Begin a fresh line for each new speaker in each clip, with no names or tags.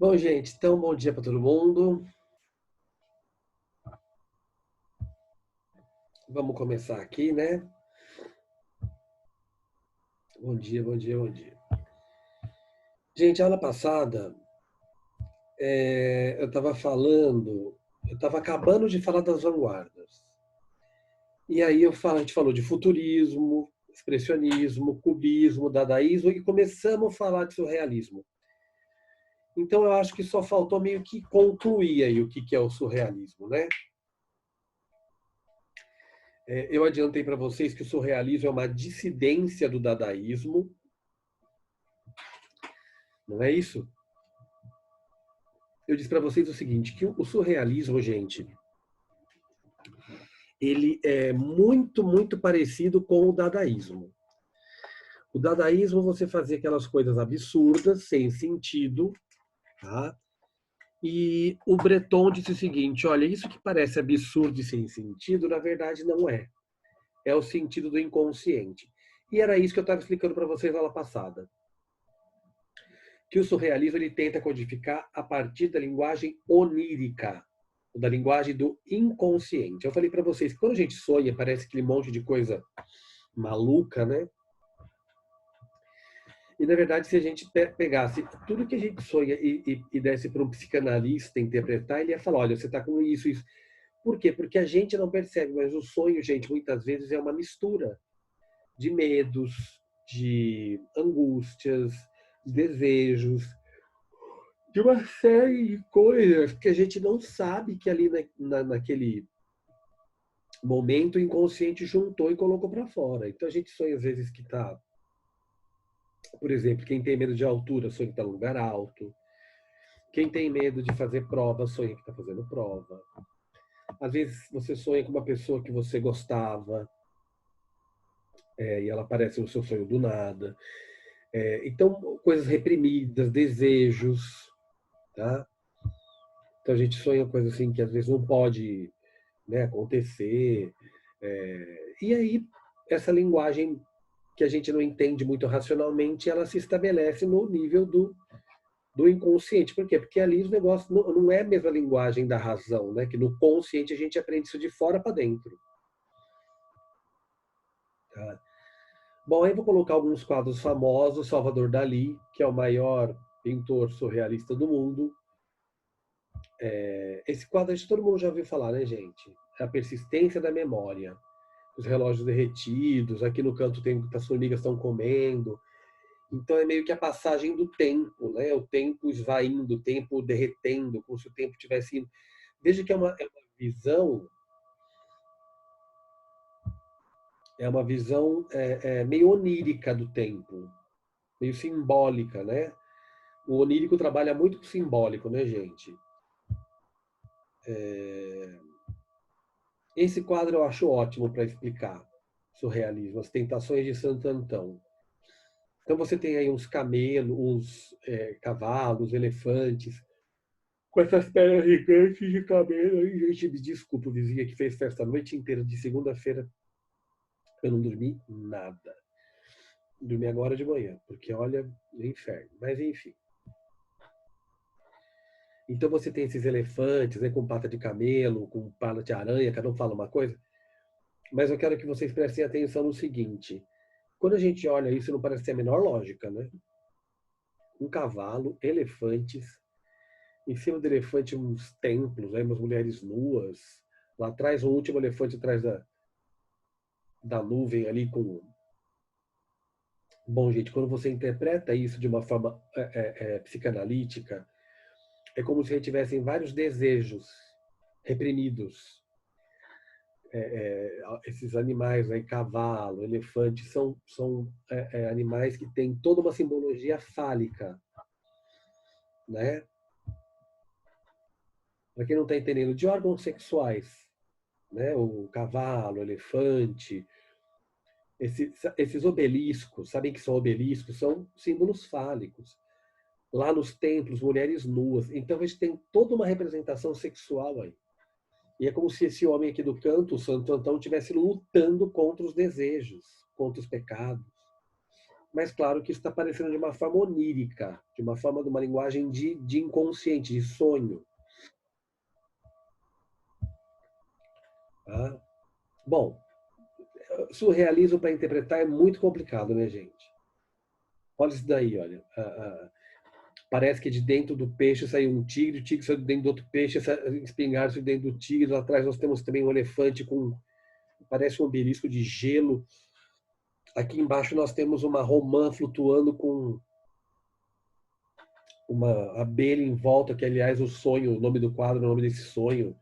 Bom, gente, então bom dia para todo mundo. Vamos começar aqui, né? Bom dia, bom dia, bom dia. Gente, a aula passada, eu estava acabando de falar das vanguardas. E aí a gente falou de futurismo, expressionismo, cubismo, dadaísmo e começamos a falar de surrealismo. Então eu acho que só faltou meio que concluir aí o que é o surrealismo, né? Eu adiantei para vocês que o surrealismo é uma dissidência do dadaísmo, não é isso? Eu disse para vocês o seguinte, que o surrealismo, gente, ele é muito, muito parecido com o dadaísmo. O dadaísmo, você fazia aquelas coisas absurdas, sem sentido, tá? E o Breton disse o seguinte, olha, isso que parece absurdo e sem sentido, na verdade não é. É o sentido do inconsciente. E era isso que eu estava explicando para vocês na aula passada. Que o surrealismo ele tenta codificar a partir da linguagem onírica, da linguagem do inconsciente. Eu falei para vocês que quando a gente sonha, parece aquele monte de coisa maluca, né? E na verdade, se a gente pegasse tudo que a gente sonha e desse para um psicanalista interpretar, ele ia falar: olha, você está com isso, isso. Por quê? Porque a gente não percebe, mas o sonho, gente, muitas vezes é uma mistura de medos, de angústias, de desejos, de uma série de coisas que a gente não sabe que ali naquele momento o inconsciente juntou e colocou para fora. Então a gente sonha às vezes que está, por exemplo, quem tem medo de altura sonha que está num lugar alto. Quem tem medo de fazer prova sonha que está fazendo prova. Às vezes você sonha com uma pessoa que você gostava e ela aparece no seu sonho do nada. Então coisas reprimidas, desejos, tá? Então a gente sonha coisas assim que às vezes não pode, né, acontecer. E aí, essa linguagem que a gente não entende muito racionalmente, ela se estabelece no nível do inconsciente. Por quê? Porque ali os negócios não é a mesma linguagem da razão, né? Que no consciente a gente aprende isso de fora para dentro. Tá? Bom, aí vou colocar alguns quadros famosos. Salvador Dalí, que é o maior pintor surrealista do mundo. Esse quadro acho que todo mundo já ouviu falar, né, gente? É a persistência da memória. Os relógios derretidos, aqui no canto tem as formigas estão comendo. Então é meio que a passagem do tempo, né? O tempo esvaindo, o tempo derretendo, como se o tempo tivesse indo. Veja que é uma visão meio onírica do tempo, meio simbólica, né? O onírico trabalha muito com o simbólico, né, gente? Esse quadro eu acho ótimo para explicar surrealismo, as tentações de Santo Antão. Então você tem aí uns camelos, uns cavalos, elefantes, com essas pernas gigantes de cabelo. E, gente, me desculpa, o vizinho que fez festa a noite inteira de segunda-feira. Eu não dormi nada. Dormi agora de manhã, porque olha, é inferno. Mas enfim. Então você tem esses elefantes, né, com pata de camelo, com pata de aranha, cada um fala uma coisa. Mas eu quero que vocês prestem atenção no seguinte. Quando a gente olha isso, não parece ter a menor lógica, né? Um cavalo, elefantes, em cima do elefante uns templos, aí umas mulheres nuas. Lá atrás, o último elefante atrás da nuvem ali com... Bom, gente, quando você interpreta isso de uma forma psicanalítica, é como se tivessem vários desejos reprimidos. Esses animais, né, cavalo, elefante, são animais que têm toda uma simbologia fálica, né? Para quem não está entendendo, de órgãos sexuais, né? O cavalo, o elefante, esses obeliscos, sabem que são obeliscos? São símbolos fálicos. Lá nos templos, mulheres nuas. Então a gente tem toda uma representação sexual aí. E é como se esse homem aqui do canto, o Santo Antão, estivesse lutando contra os desejos, contra os pecados. Mas claro que isso está aparecendo de uma forma onírica, de uma forma de uma linguagem de inconsciente, de sonho. Tá? Bom, surrealismo para interpretar é muito complicado, né, gente? Olha isso daí, olha. Parece que de dentro do peixe saiu um tigre, o tigre saiu de dentro do outro peixe, espingarda saiu de dentro do tigre. Lá atrás nós temos também um elefante com, parece um obelisco de gelo. Aqui embaixo nós temos uma romã flutuando com uma abelha em volta, que aliás o sonho, o nome do quadro, o nome desse sonho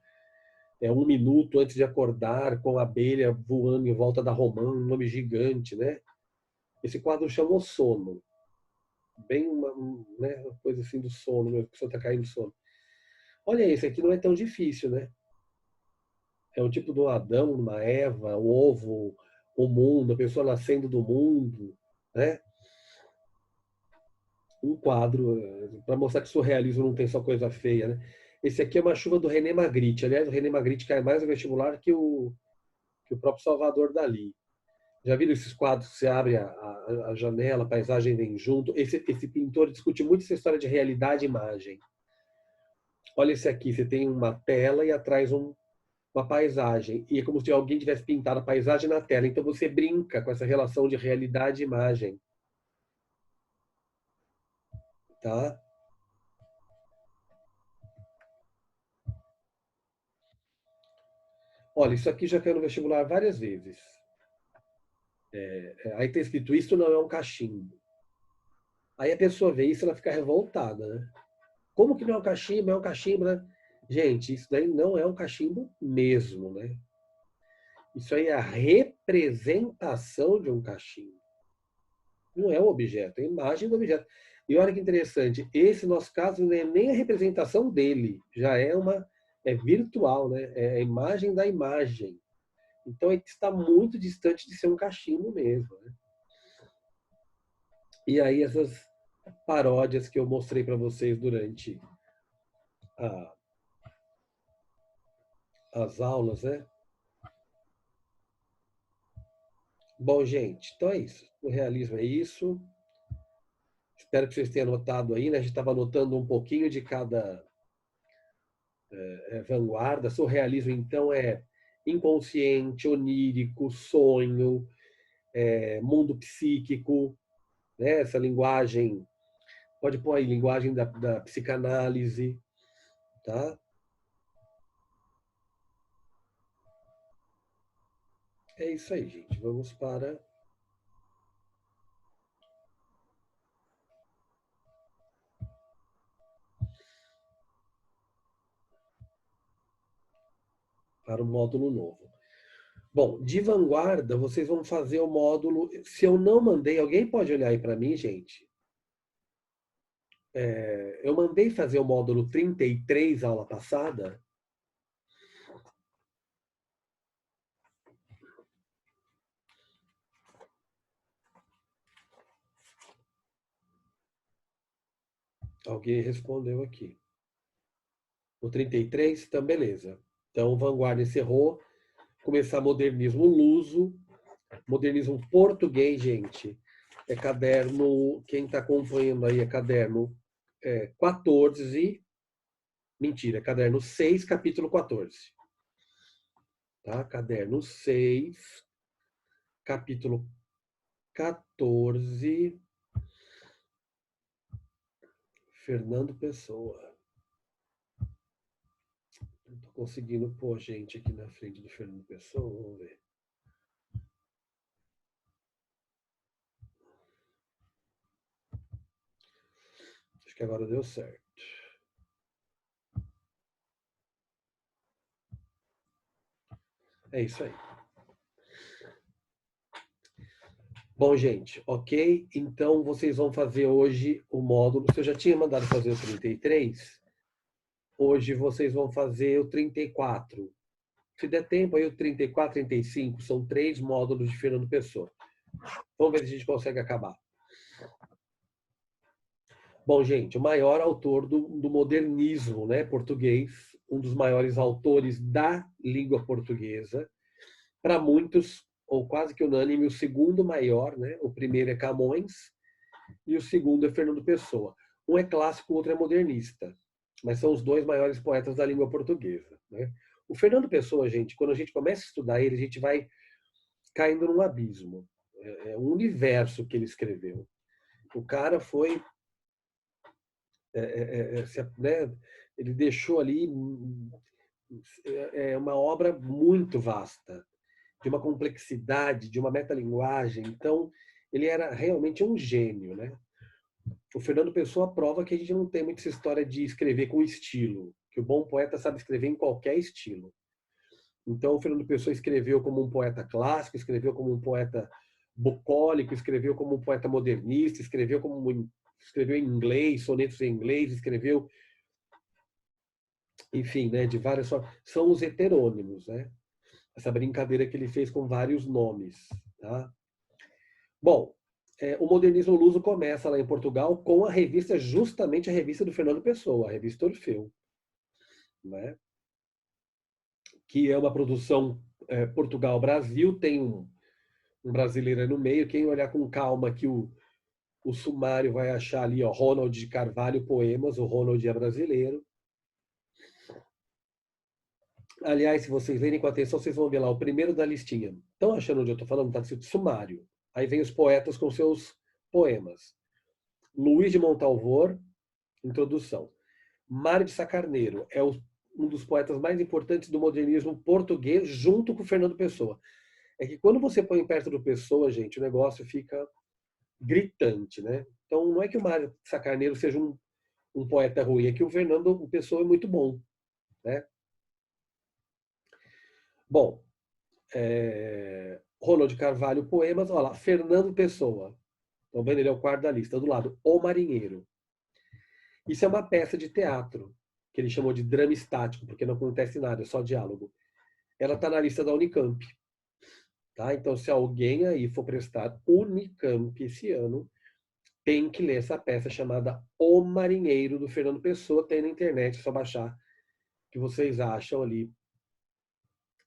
é 1 minuto antes de acordar, com a abelha voando em volta da romã, um nome gigante, né? Esse quadro chama O Sono. Bem né, uma coisa assim do sono, a pessoa está caindo no sono. Olha, esse aqui não é tão difícil, né? É um tipo de um Adão, uma Eva, o ovo, o mundo, a pessoa nascendo do mundo, né? Um quadro para mostrar que surrealismo não tem só coisa feia, né? Esse aqui é uma chuva do René Magritte. Aliás, o René Magritte cai mais no vestibular que o próprio Salvador Dalí. Já viram esses quadros que você abre a janela, a paisagem vem junto? Esse pintor discute muito essa história de realidade e imagem. Olha esse aqui, você tem uma tela e atrás uma paisagem. E é como se alguém tivesse pintado a paisagem na tela. Então você brinca com essa relação de realidade e imagem. Tá? Olha, isso aqui já caiu no vestibular várias vezes. Aí tem escrito, isso não é um cachimbo. Aí a pessoa vê isso e ela fica revoltada, né? Como que não é um cachimbo? É um cachimbo, né? Gente, isso daí não é um cachimbo mesmo, né? Isso aí é a representação de um cachimbo. Não é o objeto, é a imagem do objeto. E olha que interessante, esse nosso caso não é nem a representação dele, já é virtual, né? É a imagem da imagem. Então ele está muito distante de ser um cachimbo mesmo, né? E aí essas paródias que eu mostrei para vocês durante a, as aulas, né? Bom, gente, então é isso. O realismo é isso. Espero que vocês tenham anotado aí, né? A gente estava anotando um pouquinho de cada vanguarda. Surrealismo, então, é inconsciente, onírico, sonho, mundo psíquico, né? Essa linguagem, pode pôr aí, linguagem da psicanálise, tá? É isso aí, gente. Vamos para o módulo novo. Bom, de vanguarda, vocês vão fazer o módulo. Se eu não mandei, alguém pode olhar aí para mim, gente? Eu mandei fazer o módulo 33 aula passada. Alguém respondeu aqui. O 33, então beleza. Então, vanguarda encerrou. Começar modernismo luso, modernismo português, gente. É caderno, quem está acompanhando aí é caderno 14, mentira, caderno 6, capítulo 14. Tá? Caderno 6, capítulo 14, Fernando Pessoa. Não estou conseguindo pôr gente aqui na frente do Fernando Pessoa, vamos ver. Acho que agora deu certo. É isso aí. Bom, gente, ok? Então vocês vão fazer hoje o módulo. Se eu já tinha mandado fazer o 33, hoje vocês vão fazer o 34. Se der tempo, aí o 34, 35, são 3 módulos de Fernando Pessoa. Vamos ver se a gente consegue acabar. Bom, gente, o maior autor do modernismo, né, português, um dos maiores autores da língua portuguesa. Para muitos, ou quase que unânime, o segundo maior, né? O primeiro é Camões e o segundo é Fernando Pessoa. Um é clássico, o outro é modernista, mas são os dois maiores poetas da língua portuguesa, né? O Fernando Pessoa, gente, quando a gente começa a estudar ele, a gente vai caindo num abismo. É um universo que ele escreveu. O cara foi, né? Ele deixou ali uma obra muito vasta, de uma complexidade, de uma metalinguagem. Então, ele era realmente um gênio, né? O Fernando Pessoa prova que a gente não tem muita essa história de escrever com estilo, que o bom poeta sabe escrever em qualquer estilo. Então, o Fernando Pessoa escreveu como um poeta clássico, escreveu como um poeta bucólico, escreveu como um poeta modernista, escreveu em inglês, sonetos em inglês, escreveu, enfim, né, de várias formas. São os heterônimos, né? Essa brincadeira que ele fez com vários nomes, tá? Bom, o modernismo luso começa lá em Portugal com a revista, justamente a revista do Fernando Pessoa, a revista Orfeu, né? Que é uma produção Portugal-Brasil, tem um brasileiro aí no meio. Quem olhar com calma que o sumário vai achar ali, ó, Ronald de Carvalho Poemas, o Ronald é brasileiro. Aliás, se vocês lerem com atenção, vocês vão ver lá o primeiro da listinha. Estão achando onde eu estou falando? Está escrito sumário. Aí vem os poetas com seus poemas. Luís de Montalvor, introdução. Mário de Sacarneiro é um dos poetas mais importantes do modernismo português, junto com Fernando Pessoa. É que quando você põe perto do Pessoa, gente, o negócio fica gritante, né? Então não é que o Mário de Sacarneiro seja um poeta ruim, é que o Fernando Pessoa é muito bom, né? Bom, Ronald Carvalho, poemas, olha lá, Fernando Pessoa. Estão vendo? Ele é o quarto da lista. Do lado, O Marinheiro. Isso é uma peça de teatro, que ele chamou de drama estático, porque não acontece nada, é só diálogo. Ela está na lista da Unicamp. Tá? Então, se alguém aí for prestar Unicamp esse ano, tem que ler essa peça chamada O Marinheiro, do Fernando Pessoa. Tem na internet, é só baixar, que vocês acham ali.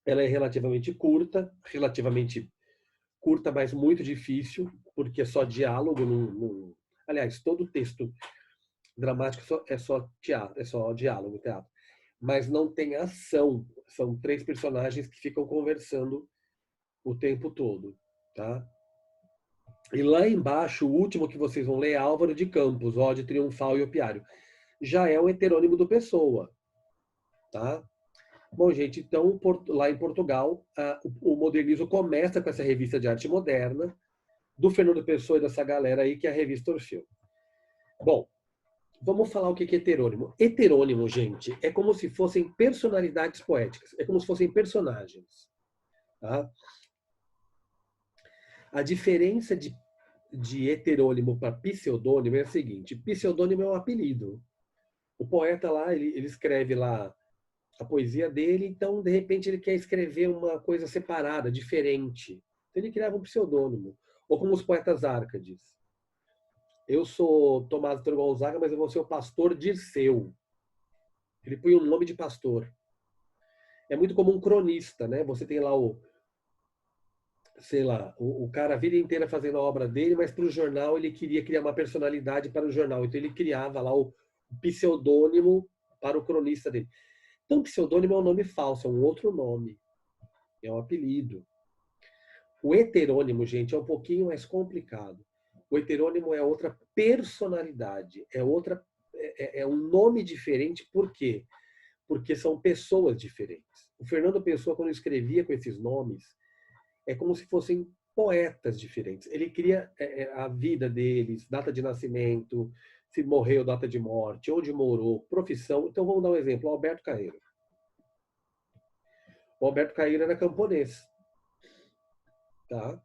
Ela é relativamente curta, mas muito difícil, porque é só diálogo. Aliás, todo texto dramático é só teatro, é só diálogo, teatro. Mas não tem ação. São três personagens que ficam conversando o tempo todo, tá? E lá embaixo, o último que vocês vão ler é Álvaro de Campos, Ode Triunfal e Opiário. Já é um heterônimo do Pessoa, tá? Bom, gente, então lá em Portugal, o modernismo começa com essa revista de arte moderna, do Fernando Pessoa e dessa galera aí, que é a revista Orfeu. Bom, vamos falar o que é heterônimo. Heterônimo, gente, é como se fossem personalidades poéticas, é como se fossem personagens. Tá? A diferença de heterônimo para pseudônimo é a seguinte: pseudônimo é um apelido. O poeta lá, ele escreve lá a poesia dele, então, de repente, ele quer escrever uma coisa separada, diferente. Então, ele criava um pseudônimo. Ou como os poetas Árcades. Eu sou Tomás Vitor Gonzaga, mas eu vou ser o pastor Dirceu. Ele põe um nome de pastor. É muito como um cronista, né? Você tem lá sei lá, o cara a vida inteira fazendo a obra dele, mas para o jornal ele queria criar uma personalidade para o jornal. Então ele criava lá o pseudônimo para o cronista dele. Então, pseudônimo é um nome falso, é um outro nome. É um apelido. O heterônimo, gente, é um pouquinho mais complicado. O heterônimo é outra personalidade, é um nome diferente. Por quê? Porque são pessoas diferentes. O Fernando Pessoa, quando escrevia com esses nomes, é como se fossem poetas diferentes. Ele cria a vida deles, data de nascimento, se morreu, data de morte, onde morou, profissão. Então vamos dar um exemplo, o Alberto Caeiro. O Alberto Caeiro era camponês. Tá?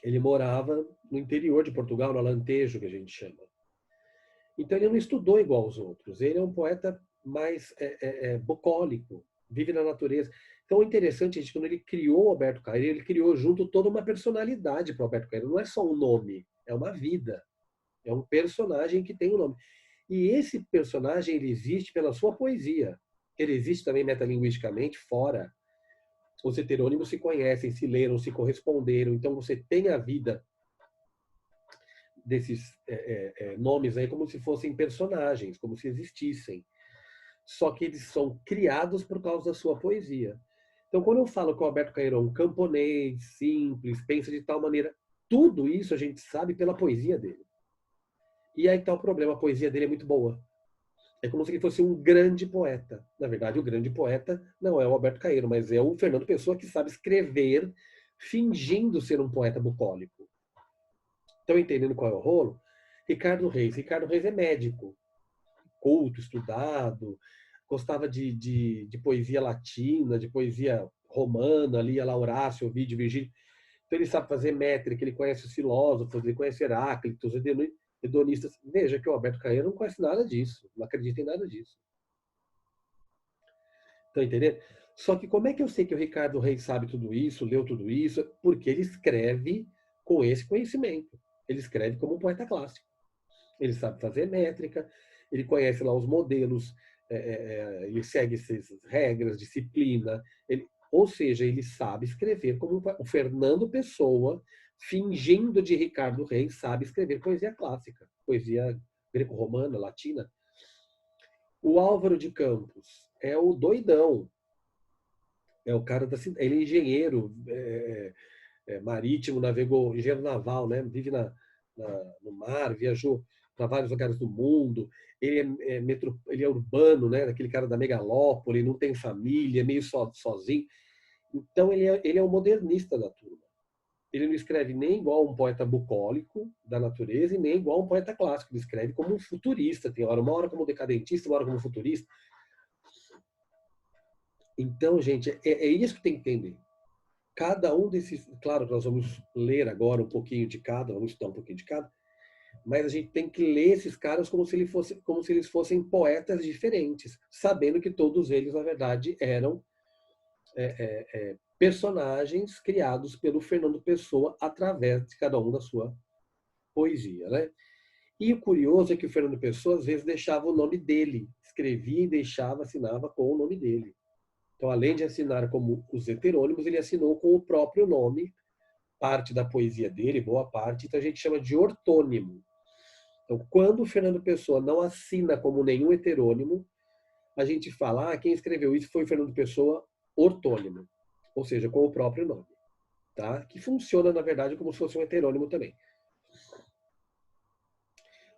Ele morava no interior de Portugal, no Alentejo, que a gente chama. Então ele não estudou igual aos outros. Ele é um poeta mais bucólico, vive na natureza. Então, o interessante é que quando ele criou o Alberto Caeiro, ele criou junto toda uma personalidade para o Alberto Caeiro. Não é só um nome, é uma vida. É um personagem que tem um nome. E esse personagem ele existe pela sua poesia. Ele existe também metalinguisticamente fora. Os heterônimos se conhecem, se leram, se corresponderam. Então você tem a vida desses nomes aí como se fossem personagens, como se existissem. Só que eles são criados por causa da sua poesia. Então, quando eu falo que o Alberto Caeiro é um camponês, simples, pensa de tal maneira, tudo isso a gente sabe pela poesia dele. E aí está o problema, a poesia dele é muito boa. É como se ele fosse um grande poeta. Na verdade, o grande poeta não é o Alberto Caeiro, mas é o Fernando Pessoa, que sabe escrever fingindo ser um poeta bucólico. Estão entendendo qual é o rolo? Ricardo Reis. Ricardo Reis é médico, culto, estudado, gostava de poesia latina, de poesia romana, lia lá Horácio, Ovídio, Virgílio. Então ele sabe fazer métrica, ele conhece os filósofos, ele conhece Heráclito, os hedonistas. Veja que o Alberto Caeiro não conhece nada disso, não acredita em nada disso. Estão entendendo? Só que como é que eu sei que o Ricardo Reis sabe tudo isso, leu tudo isso? Porque ele escreve com esse conhecimento. Ele escreve como um poeta clássico. Ele sabe fazer métrica, ele conhece lá os modelos, ele segue essas regras, disciplina. Ou seja, ele sabe escrever como o Fernando Pessoa, fingindo de Ricardo Reis, sabe escrever poesia clássica, poesia greco-romana, latina. O Álvaro de Campos é o doidão, é o cara da cidade, ele é engenheiro marítimo, navegou, engenheiro naval, né? Vive no mar, viajou para vários lugares do mundo. Ele é urbano, né? Aquele cara da megalópole, não tem família, é meio sozinho. Então ele é um modernista da turma. Ele não escreve nem igual um poeta bucólico da natureza e nem igual um poeta clássico. Ele escreve como um futurista. Tem uma hora como decadentista, uma hora como futurista. Então, gente, é isso que tem que entender. Cada um desses, claro, nós vamos ler agora um pouquinho de cada, vamos estudar um pouquinho de cada, mas a gente tem que ler esses caras como se eles fossem poetas diferentes, sabendo que todos eles, na verdade, eram personagens criados pelo Fernando Pessoa através de cada um da sua poesia, né? E o curioso é que o Fernando Pessoa, às vezes, deixava o nome dele, escrevia e deixava, assinava com o nome dele. Então, além de assinar como os heterônimos, ele assinou com o próprio nome, parte da poesia dele, boa parte, então a gente chama de ortônimo. Então, quando o Fernando Pessoa não assina como nenhum heterônimo, a gente fala, quem escreveu isso foi o Fernando Pessoa ortônimo, ou seja, com o próprio nome, tá? Que funciona, na verdade, como se fosse um heterônimo também.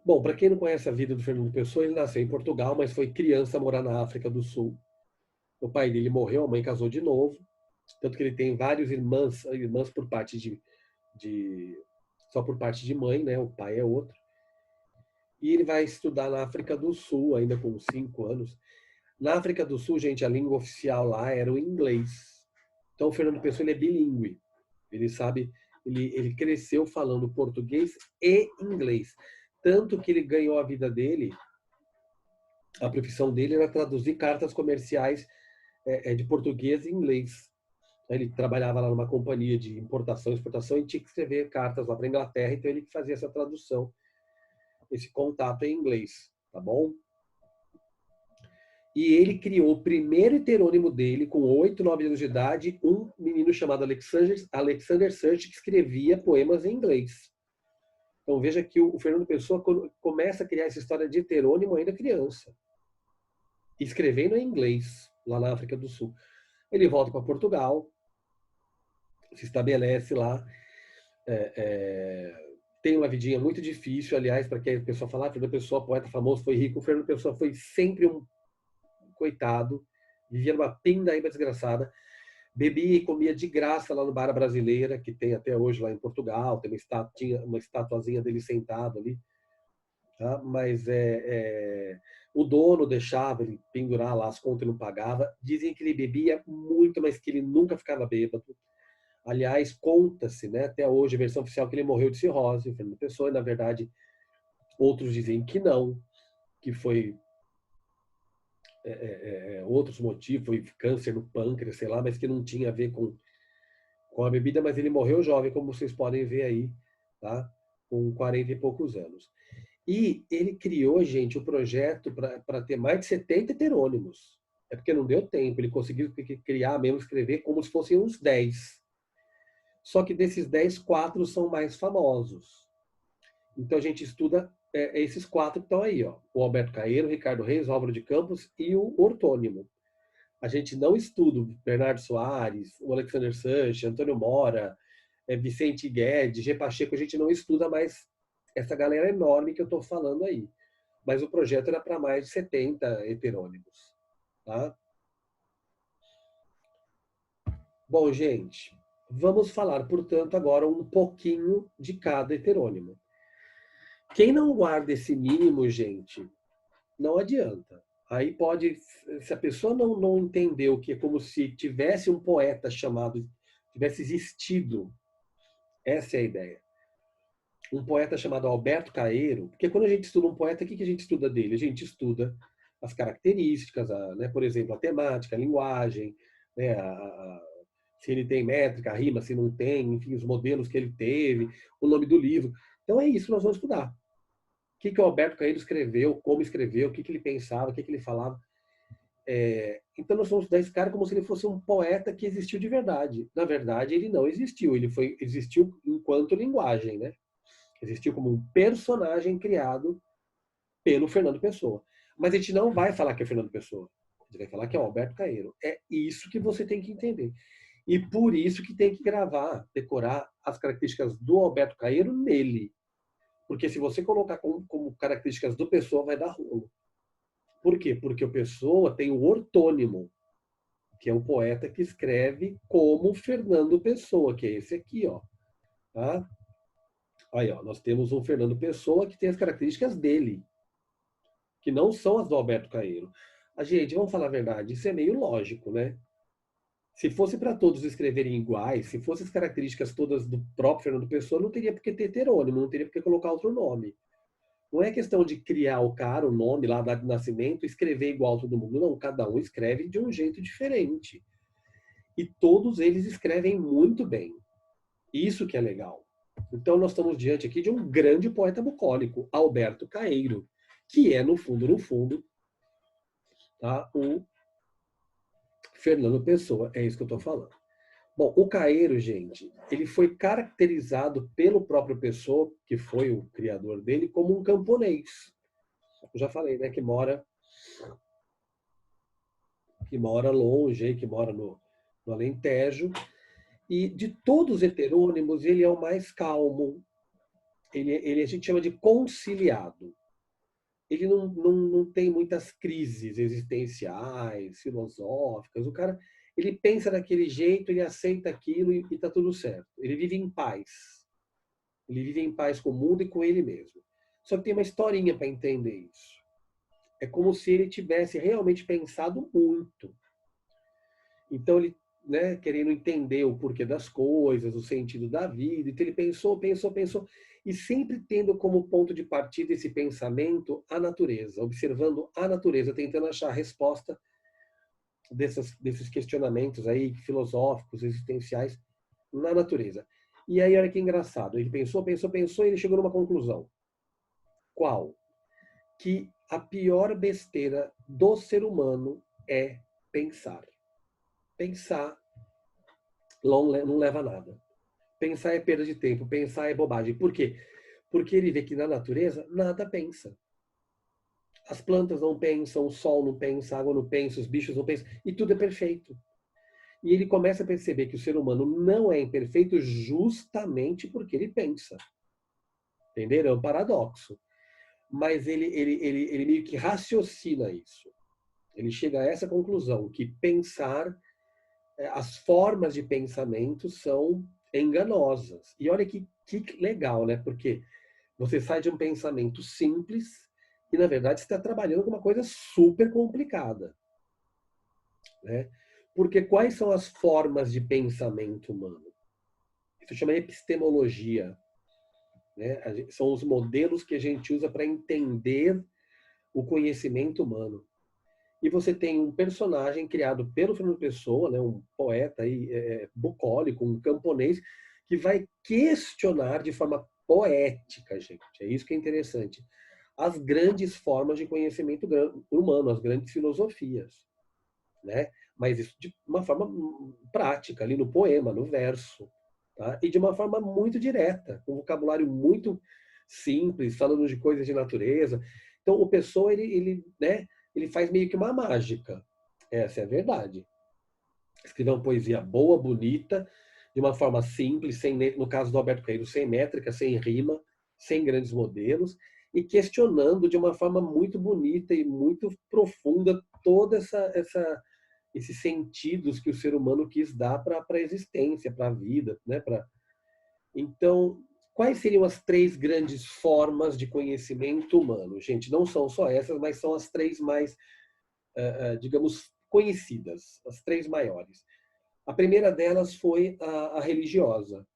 Bom, para quem não conhece a vida do Fernando Pessoa, ele nasceu em Portugal, mas foi criança a morar na África do Sul. O pai dele morreu, a mãe casou de novo, tanto que ele tem vários irmãs por parte só por parte de mãe, né? O pai é outro. E ele vai estudar na África do Sul, ainda com 5 anos. Na África do Sul, gente, a língua oficial lá era o inglês. Então, o Fernando Pessoa ele é bilíngue. Ele sabe, ele cresceu falando português e inglês. Tanto que ele ganhou a vida dele, a profissão dele era traduzir cartas comerciais de português e inglês. Ele trabalhava lá numa companhia de importação e exportação e tinha que escrever cartas lá para a Inglaterra, então ele que fazia essa tradução, esse contato em inglês, tá bom? E ele criou o primeiro heterônimo dele, com 8, 9 anos de idade, um menino chamado Alexander Sirch, que escrevia poemas em inglês. Então veja que o Fernando Pessoa começa a criar essa história de heterônimo ainda criança, escrevendo em inglês, lá na África do Sul. Ele volta para Portugal, se estabelece lá, tem uma vidinha muito difícil, aliás, para quem a pessoa falar, Fernando Pessoa, poeta famoso, foi rico, o Fernando Pessoa foi sempre um coitado, vivia numa pindaíba desgraçada, bebia e comia de graça lá no Bar Brasileira, que tem até hoje lá em Portugal, tem uma estatuazinha dele sentado ali, tá? Mas o dono deixava ele pendurar lá, as contas ele não pagava, dizem que ele bebia muito, mas que ele nunca ficava bêbado. Aliás, conta-se, né, até hoje, a versão oficial que ele morreu de cirrose, Fernando Pessoa, e na verdade outros dizem que não, que foi outros motivos, foi câncer no pâncreas, sei lá, mas que não tinha a ver com a bebida, mas ele morreu jovem, como vocês podem ver aí, tá? Com 40 e poucos anos. E ele criou, gente, o projeto para ter mais de 70 heterônimos. É porque não deu tempo, ele conseguiu criar mesmo, escrever como se fossem uns 10. Só que desses 10, 4 são mais famosos. Então a gente estuda esses 4 que estão aí, ó. O Alberto Caeiro, o Ricardo Reis, o Álvaro de Campos e o ortônimo. A gente não estuda o Bernardo Soares, o Alexander Sanches, Antônio Mora, Vicente Guedes, G. Pacheco, a gente não estuda mais essa galera enorme que eu estou falando aí. Mas o projeto era para mais de 70 heterônimos. Tá? Bom, gente, vamos falar, portanto, agora um pouquinho de cada heterônimo. Quem não guarda esse mínimo, gente, não adianta. Aí pode, se a pessoa não entendeu que é como se tivesse um poeta chamado, tivesse existido, essa é a ideia. Um poeta chamado Alberto Caeiro, porque quando a gente estuda um poeta, o que a gente estuda dele? A gente estuda as características, né, por exemplo, a temática, a linguagem, né, se ele tem métrica, rima, se não tem, enfim, os modelos que ele teve, o nome do livro. Então é isso que nós vamos estudar. O que o Alberto Caeiro escreveu, como escreveu, o que ele pensava, o que ele falava. Então nós vamos estudar esse cara como se ele fosse um poeta que existiu de verdade. Na verdade, ele não existiu, existiu enquanto linguagem, né? Existiu como um personagem criado pelo Fernando Pessoa. Mas a gente não vai falar que é Fernando Pessoa. A gente vai falar que é o Alberto Caeiro. É isso que você tem que entender. E por isso que tem que gravar, decorar as características do Alberto Caeiro nele. Porque se você colocar como características do Pessoa, vai dar rolo. Por quê? Porque o Pessoa tem o ortônimo, que é o poeta que escreve como Fernando Pessoa, que é esse aqui, ó. Tá? Aí, ó, nós temos um Fernando Pessoa que tem as características dele, que não são as do Alberto Caeiro. A gente, vamos falar a verdade, isso é meio lógico, né? Se fosse para todos escreverem iguais, se fossem as características todas do próprio Fernando Pessoa, não teria por que ter heterônimo, não teria por que colocar outro nome. Não é questão de criar o cara, o nome lá, data de nascimento, escrever igual a todo mundo. Não, cada um escreve de um jeito diferente. E todos eles escrevem muito bem. Isso que é legal. Então nós estamos diante aqui de um grande poeta bucólico, Alberto Caeiro, que é, no fundo, tá, o Fernando Pessoa. É isso que eu estou falando. Bom, o Caeiro, gente, ele foi caracterizado pelo próprio Pessoa, que foi o criador dele, como um camponês. Eu já falei, né, que mora longe, que mora no Alentejo. E de todos os heterônimos, ele é o mais calmo. Ele a gente chama de conciliado. Ele não tem muitas crises existenciais, filosóficas. O cara, ele pensa daquele jeito, ele aceita aquilo e está tudo certo. Ele vive em paz. Ele vive em paz com o mundo e com ele mesmo. Só que tem uma historinha para entender isso. É como se ele tivesse realmente pensado muito. Então ele, né, querendo entender o porquê das coisas, o sentido da vida, então ele pensou, e sempre tendo como ponto de partida esse pensamento a natureza, observando a natureza, tentando achar a resposta desses questionamentos aí filosóficos, existenciais na natureza. E aí olha que engraçado, ele pensou, e ele chegou numa conclusão. Qual? Que a pior besteira do ser humano é pensar. Pensar não leva a nada. Pensar é perda de tempo, pensar é bobagem. Por quê? Porque ele vê que na natureza nada pensa. As plantas não pensam, o sol não pensa, a água não pensa, os bichos não pensam, e tudo é perfeito. E ele começa a perceber que o ser humano não é imperfeito justamente porque ele pensa. Entenderam? É um paradoxo. Mas ele meio que raciocina isso. Ele chega a essa conclusão, que pensar, as formas de pensamento são enganosas. E olha que legal, né? Porque você sai de um pensamento simples e, na verdade, você está trabalhando com uma coisa super complicada. Né? Porque quais são as formas de pensamento humano? Isso chama epistemologia. Né? São os modelos que a gente usa para entender o conhecimento humano. E você tem um personagem criado pelo Fernando Pessoa, né, um poeta aí, bucólico, um camponês, que vai questionar de forma poética, gente. É isso que é interessante. As grandes formas de conhecimento humano, as grandes filosofias. né? Mas isso de uma forma prática, ali no poema, no verso, tá? E de uma forma muito direta, com um vocabulário muito simples, falando de coisas de natureza. Então, o Pessoa, né, ele faz meio que uma mágica. Essa é a verdade. Escreveu uma poesia boa, bonita, de uma forma simples, sem, no caso do Alberto Caeiro, sem métrica, sem rima, sem grandes modelos, e questionando de uma forma muito bonita e muito profunda toda esses sentidos que o ser humano quis dar para a existência, para a vida, né? Então, quais seriam as três grandes formas de conhecimento humano? Gente, não são só essas, mas são as três mais, digamos, conhecidas, as três maiores. A primeira delas foi a religiosa.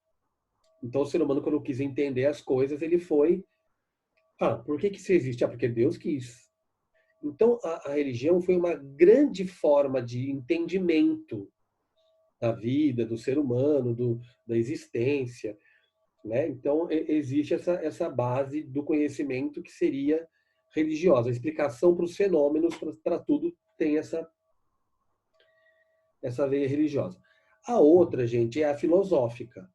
Então, o ser humano, quando quis entender as coisas, ele foi... por que isso existe? Porque Deus quis. Então, a religião foi uma grande forma de entendimento da vida, do ser humano, da existência, né? Então, existe essa base do conhecimento que seria religiosa. A explicação para os fenômenos, para tudo, tem essa veia religiosa. A outra, gente, é a filosófica.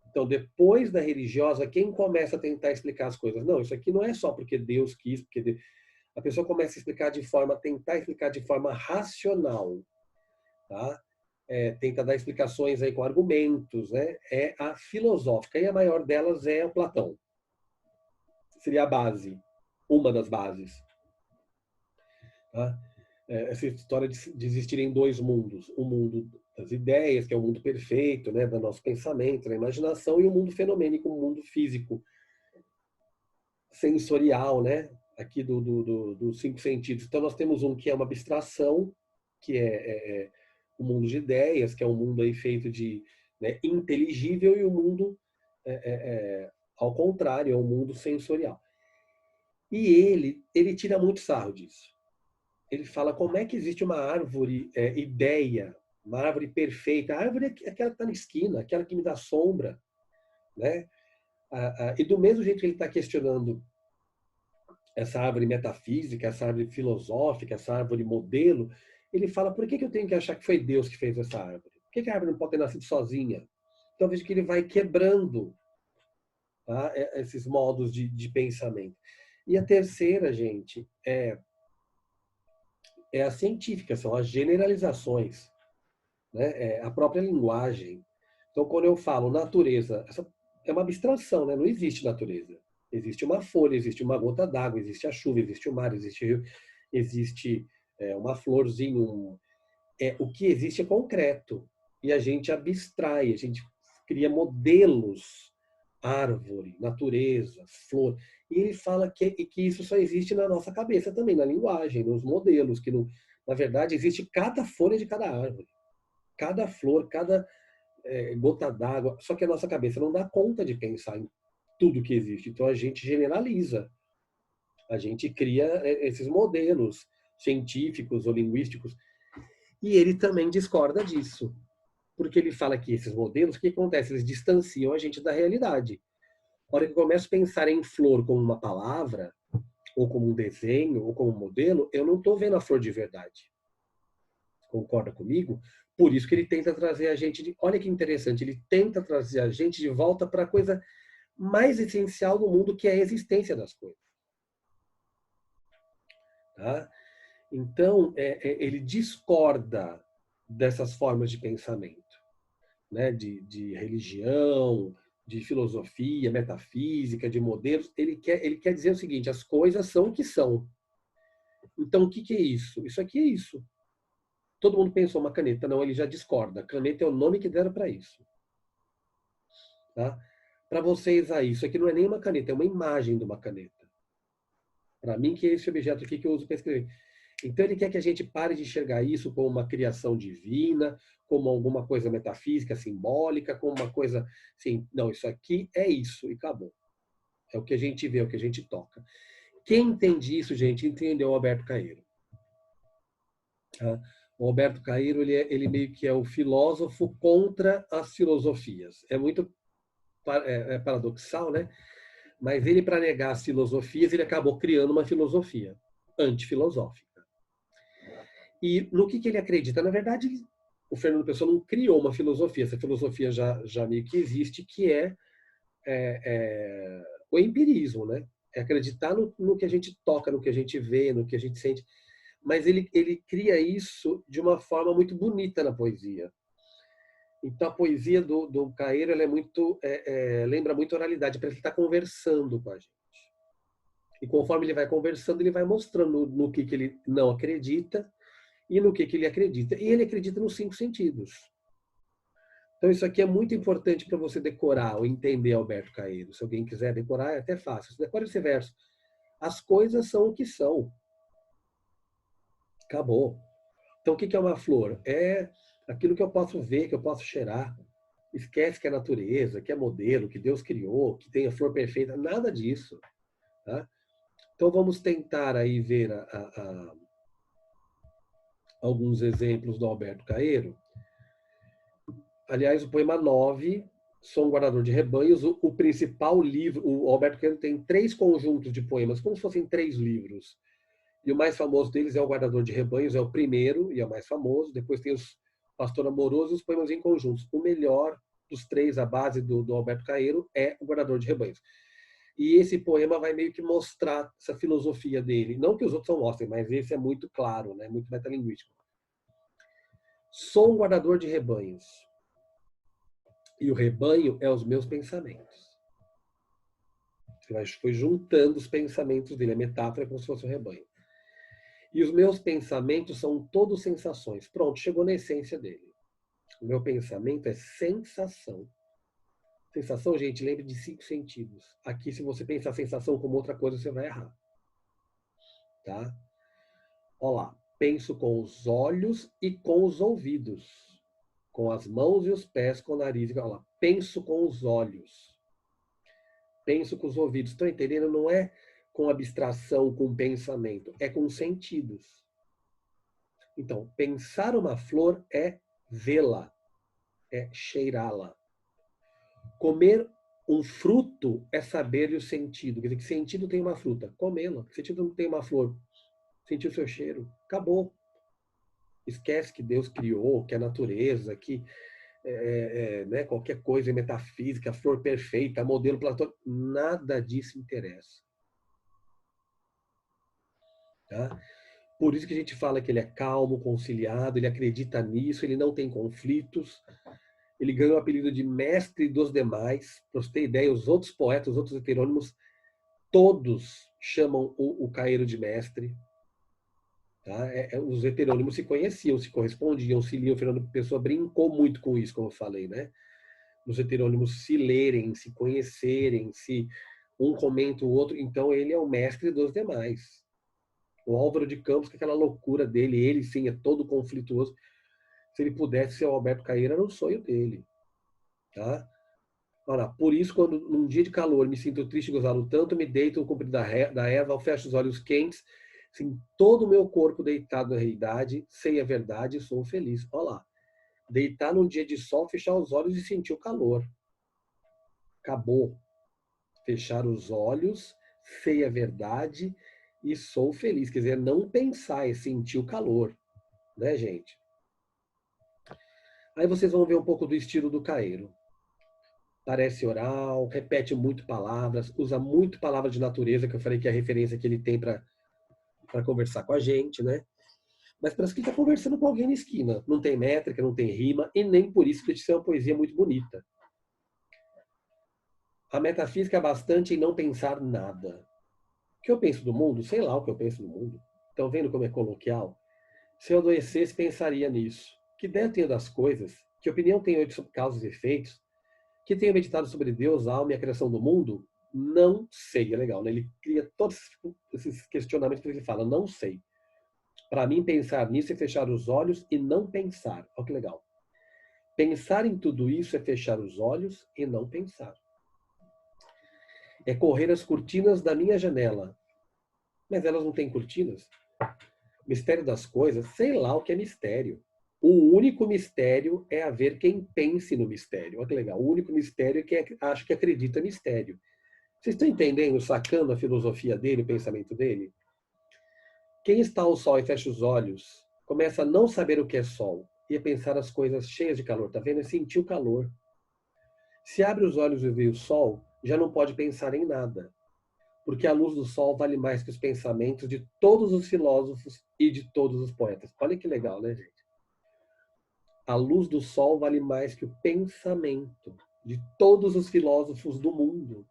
Então, depois da religiosa, quem começa a tentar explicar as coisas? Não, isso aqui não é só porque Deus quis, porque a pessoa começa a explicar tentar explicar de forma racional, tá? Tenta dar explicações aí com argumentos, né? É a filosófica, e a maior delas é o Platão. Seria a base, uma das bases. Tá? Essa história de existirem dois mundos, o mundo das ideias, que é o mundo perfeito, né, do nosso pensamento, da imaginação, e o mundo fenomênico, o mundo físico, sensorial, né, aqui dos cinco sentidos. Então nós temos um que é uma abstração, que é o mundo de ideias, que é um mundo aí feito de, né, inteligível, e o mundo, ao contrário, é um mundo sensorial. E ele tira muito sarro disso. Ele fala como é que existe uma árvore ideia, uma árvore perfeita. A árvore é aquela que está na esquina, aquela que me dá sombra, né? E do mesmo jeito que ele está questionando essa árvore metafísica, essa árvore filosófica, essa árvore modelo, ele fala, por que eu tenho que achar que foi Deus que fez essa árvore? Por que a árvore não pode ter nascido sozinha? Então veja que ele vai quebrando, tá, esses modos de pensamento. E a terceira, gente, é a científica, são as generalizações, né? A própria linguagem. Então, quando eu falo natureza, essa é uma abstração, né? Não existe natureza. Existe uma folha, existe uma gota d'água, existe a chuva, existe o mar, existe o rio, existe uma florzinha. O que existe é concreto. E a gente abstrai, a gente cria modelos, árvore, natureza, flor. E ele fala que isso só existe na nossa cabeça também, na linguagem, nos modelos, que não, na verdade existe cada folha de cada árvore, cada flor, cada gota d'água. Só que a nossa cabeça não dá conta de pensar em tudo que existe. Então a gente generaliza, a gente cria esses modelos científicos ou linguísticos. E ele também discorda disso, porque ele fala que esses modelos, o que acontece? Eles distanciam a gente da realidade. A hora que eu começo a pensar em flor como uma palavra, ou como um desenho, ou como um modelo, eu não estou vendo a flor de verdade. Concorda comigo? Por isso que ele tenta trazer a gente olha que interessante, ele tenta trazer a gente de volta para a coisa mais essencial do mundo, que é a existência das coisas. Tá? Então, ele discorda dessas formas de pensamento, né? de religião, de filosofia, metafísica, de modelos. Ele quer dizer o seguinte, as coisas são o que são. Então, o que é isso? Isso aqui é isso. Todo mundo pensou uma caneta. Não, ele já discorda. Caneta é o nome que deram para isso. Tá? Para vocês aí, isso aqui não é nem uma caneta, é uma imagem de uma caneta. Para mim, que é esse objeto aqui que eu uso para escrever. Então, ele quer que a gente pare de enxergar isso como uma criação divina, como alguma coisa metafísica, simbólica, como uma coisa assim. Não, isso aqui é isso e acabou. É o que a gente vê, é o que a gente toca. Quem entende isso, gente, entendeu o Alberto Caeiro. Tá? O Alberto Caeiro, ele meio que é o filósofo contra as filosofias. É muito paradoxal, né? Mas ele, para negar as filosofias, ele acabou criando uma filosofia antifilosófica. E no que ele acredita? Na verdade, o Fernando Pessoa não criou uma filosofia, essa filosofia já meio que existe, que o empirismo, né? É acreditar no que a gente toca, no que a gente vê, no que a gente sente. Mas ele cria isso de uma forma muito bonita na poesia. Então a poesia do Caeiro ela é muito, lembra muito a oralidade, parece que ele está conversando com a gente. E conforme ele vai conversando, ele vai mostrando no que ele não acredita e no que ele acredita. E ele acredita nos 5 sentidos. Então isso aqui é muito importante para você decorar ou entender Alberto Caeiro. Se alguém quiser decorar, é até fácil. Você decora esse verso. As coisas são o que são. Acabou. Então o que é uma flor? É aquilo que eu posso ver, que eu posso cheirar. Esquece que é natureza, que é modelo, que Deus criou, que tem a flor perfeita. Nada disso. Tá? Então vamos tentar aí ver alguns exemplos do Alberto Caeiro. Aliás, o poema 9, Sou um Guardador de Rebanhos, o principal livro, o Alberto Caeiro tem 3 conjuntos de poemas, como se fossem 3 livros. E o mais famoso deles é o Guardador de Rebanhos, é o primeiro e é o mais famoso. Depois tem os Pastor Amoroso e os poemas em conjuntos. O melhor dos 3, a base do Alberto Caeiro, é o Guardador de Rebanhos. E esse poema vai meio que mostrar essa filosofia dele. Não que os outros não mostrem, mas esse é muito claro, né? Muito metalinguístico. Sou um guardador de rebanhos. E o rebanho é os meus pensamentos. Você foi juntando os pensamentos dele. A metáfora é como se fosse um rebanho. E os meus pensamentos são todos sensações. Pronto, chegou na essência dele. O meu pensamento é sensação. Sensação, gente, lembre de 5 sentidos. Aqui, se você pensar sensação como outra coisa, você vai errar. Tá? Olha lá. Penso com os olhos e com os ouvidos. Com as mãos e os pés, com o nariz. Olha lá. Penso com os olhos. Penso com os ouvidos. Estão entendendo? Não é com abstração, com pensamento. É com sentidos. Então, pensar uma flor é vê-la. É cheirá-la. Comer um fruto é saber o sentido. Quer dizer, que sentido tem uma fruta? Comê-la. Que sentido tem uma flor? Sentir o seu cheiro. Acabou. Esquece que Deus criou, que a natureza, que né, qualquer coisa metafísica, flor perfeita, modelo platônico. Nada disso interessa. Tá? Por isso que a gente fala que ele é calmo, conciliado, ele acredita nisso, ele não tem conflitos. Ele ganhou o apelido de mestre dos demais. Para você ter ideia, os outros poetas, os outros heterônimos, todos chamam o Caeiro de mestre. Tá? Os heterônimos se conheciam, se correspondiam, se liam. O Fernando Pessoa brincou muito com isso, como eu falei, né? Os heterônimos se lerem, se conhecerem, se um comenta o outro. Então ele é o mestre dos demais. O Álvaro de Campos, com aquela loucura dele, ele sim é todo conflituoso. Se ele pudesse ser o Alberto Caeiro, era um sonho dele. Tá? Ora, por isso, quando num dia de calor me sinto triste e gozado tanto, me deito no comprido da erva, fecho os olhos quentes, assim, todo o meu corpo deitado na realidade, sei a verdade e sou feliz. Olha lá. Deitar num dia de sol, fechar os olhos e sentir o calor. Acabou. Fechar os olhos, sei a verdade e sou feliz. Quer dizer, não pensar, é sentir o calor. Né, gente? Aí vocês vão ver um pouco do estilo do Caeiro. Parece oral, repete muito palavras, usa muito palavras de natureza, que eu falei que é a referência que ele tem para conversar com a gente, né? Mas parece que ele está conversando com alguém na esquina. Não tem métrica, não tem rima, e nem por isso que isso é uma poesia muito bonita. A metafísica é bastante em não pensar nada. O que eu penso do mundo? Sei lá o que eu penso do mundo. Estão vendo como é coloquial? Se eu adoecesse, pensaria nisso. Que ideia eu tenho das coisas? Que opinião tenho eu sobre causas e efeitos? Que tenho meditado sobre Deus, a alma e a criação do mundo? Não sei. É legal, né? Ele cria todos esses questionamentos que ele fala, não sei. Para mim, pensar nisso é fechar os olhos e não pensar. Olha que legal. Pensar em tudo isso é fechar os olhos e não pensar. É correr as cortinas da minha janela. Mas elas não têm cortinas? Mistério das coisas, sei lá o que é mistério. O único mistério é haver quem pense no mistério. Olha que legal. O único mistério é quem acha que acredita no mistério. Vocês estão entendendo, sacando a filosofia dele, o pensamento dele? Quem está ao sol e fecha os olhos começa a não saber o que é sol e a pensar as coisas cheias de calor. Tá vendo? É sentir o calor. Se abre os olhos e vê o sol, já não pode pensar em nada, porque a luz do sol vale mais que os pensamentos de todos os filósofos e de todos os poetas. Olha que legal, né, gente? A luz do sol vale mais que o pensamento de todos os filósofos do mundo.